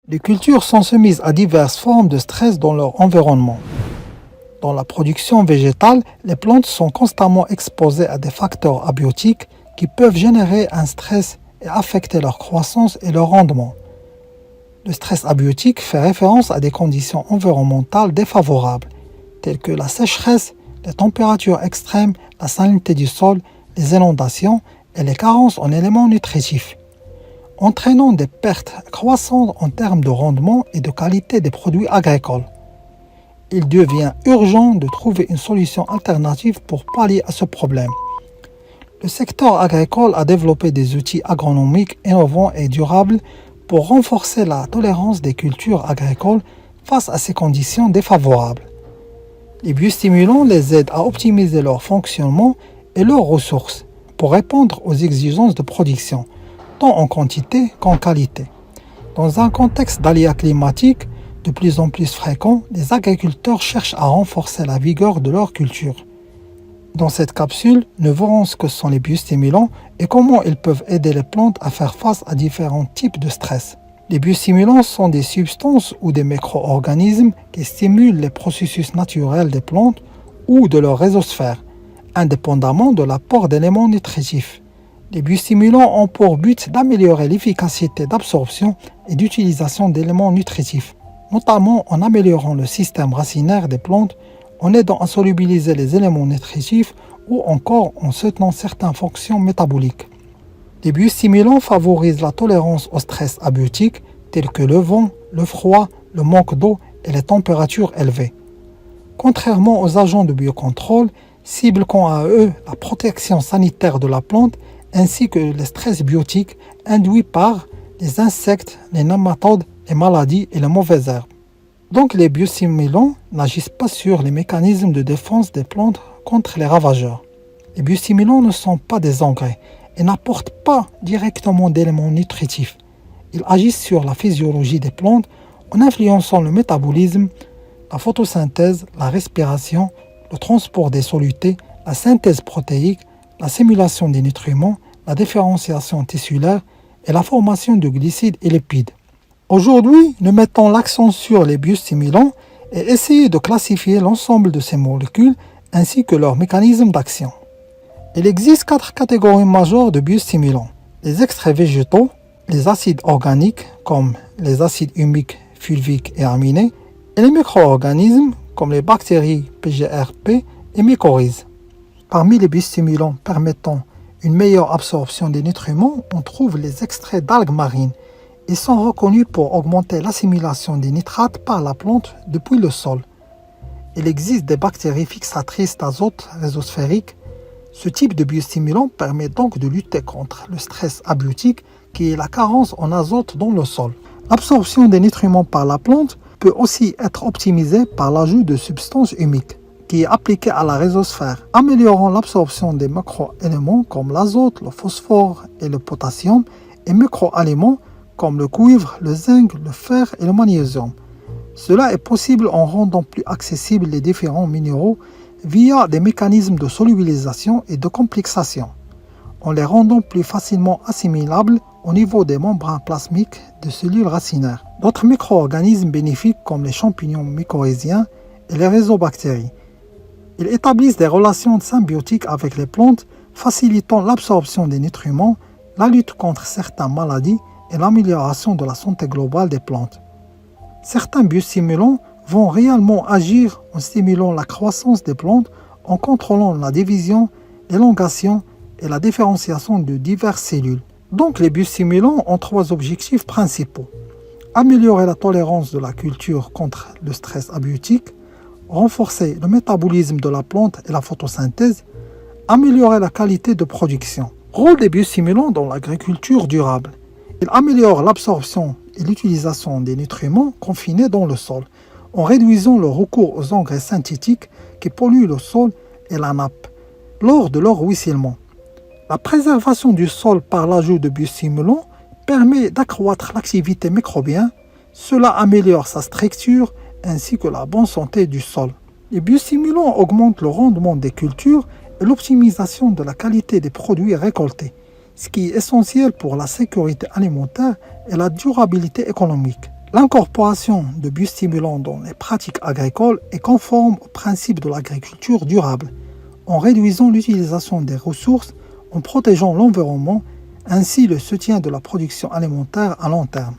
Les cultures sont soumises à diverses formes de stress dans leur environnement. Dans la production végétale, les plantes sont constamment exposées à des facteurs abiotiques qui peuvent générer un stress et affecter leur croissance et leur rendement. Le stress abiotique fait référence à des conditions environnementales défavorables, telles que la sécheresse, les températures extrêmes, la salinité du sol, les inondations et les carences en éléments nutritifs, entraînant des pertes croissantes en termes de rendement et de qualité des produits agricoles. Il devient urgent de trouver une solution alternative pour pallier à ce problème. Le secteur agricole a développé des outils agronomiques innovants et durables pour renforcer la tolérance des cultures agricoles face à ces conditions défavorables. Les biostimulants les aident à optimiser leur fonctionnement et leurs ressources pour répondre aux exigences de production, tant en quantité qu'en qualité. Dans un contexte d'aléas climatiques de plus en plus fréquents, les agriculteurs cherchent à renforcer la vigueur de leur culture. Dans cette capsule, nous verrons ce que sont les biostimulants et comment ils peuvent aider les plantes à faire face à différents types de stress. Les biostimulants sont des substances ou des micro-organismes qui stimulent les processus naturels des plantes ou de leur rhizosphère, indépendamment de l'apport d'éléments nutritifs. Les biostimulants ont pour but d'améliorer l'efficacité d'absorption et d'utilisation d'éléments nutritifs, notamment en améliorant le système racinaire des plantes, en aidant à solubiliser les éléments nutritifs ou encore en soutenant certaines fonctions métaboliques. Les biostimulants favorisent la tolérance au stress abiotique tels que le vent, le froid, le manque d'eau et les températures élevées. Contrairement aux agents de biocontrôle, ciblent quant à eux la protection sanitaire de la plante ainsi que les stress biotiques induits par les insectes, les nématodes, les maladies et les mauvaises herbes. Donc les biostimulants n'agissent pas sur les mécanismes de défense des plantes contre les ravageurs. Les biostimulants ne sont pas des engrais et n'apportent pas directement d'éléments nutritifs. Ils agissent sur la physiologie des plantes en influençant le métabolisme, la photosynthèse, la respiration, le transport des solutés, la synthèse protéique, la simulation des nutriments, la différenciation tissulaire et la formation de glucides et lipides. Aujourd'hui, nous mettons l'accent sur les biostimulants et essayons de classifier l'ensemble de ces molécules ainsi que leurs mécanismes d'action. Il existe 4 catégories majeures de biostimulants. Les extraits végétaux, les acides organiques comme les acides humiques, fulviques et aminés, et les micro-organismes comme les bactéries PGRP et mycorhizes. Parmi les biostimulants permettant une meilleure absorption des nutriments, on trouve les extraits d'algues marines. Ils sont reconnus pour augmenter l'assimilation des nitrates par la plante depuis le sol. Il existe des bactéries fixatrices d'azote rhizosphérique. Ce type de biostimulant permet donc de lutter contre le stress abiotique qui est la carence en azote dans le sol. L'absorption des nutriments par la plante peut aussi être optimisée par l'ajout de substances humiques qui est appliquée à la rhizosphère, améliorant l'absorption des macro-éléments comme l'azote, le phosphore et le potassium et micro-aliments comme le cuivre, le zinc, le fer et le magnésium. Cela est possible en rendant plus accessibles les différents minéraux via des mécanismes de solubilisation et de complexation, en les rendant plus facilement assimilables au niveau des membranes plasmiques des cellules racinaires. D'autres micro-organismes bénéfiques comme les champignons mycorhiziens et les rhizobactéries. Ils établissent des relations symbiotiques avec les plantes, facilitant l'absorption des nutriments, la lutte contre certaines maladies et l'amélioration de la santé globale des plantes. Certains biostimulants vont réellement agir en stimulant la croissance des plantes, en contrôlant la division, l'élongation et la différenciation de diverses cellules. Donc les biostimulants ont 3 objectifs principaux. Améliorer la tolérance de la culture contre le stress abiotique, renforcer le métabolisme de la plante et la photosynthèse, améliorer la qualité de production. Rôle des biostimulants dans l'agriculture durable. Ils améliorent l'absorption et l'utilisation des nutriments confinés dans le sol, en réduisant le recours aux engrais synthétiques qui polluent le sol et la nappe, lors de leur ruissellement. La préservation du sol par l'ajout de biostimulants permet d'accroître l'activité microbienne, cela améliore sa structure ainsi que la bonne santé du sol. Les biostimulants augmentent le rendement des cultures et l'optimisation de la qualité des produits récoltés, ce qui est essentiel pour la sécurité alimentaire et la durabilité économique. L'incorporation de biostimulants dans les pratiques agricoles est conforme au principe de l'agriculture durable, en réduisant l'utilisation des ressources, en protégeant l'environnement, ainsi le soutien de la production alimentaire à long terme.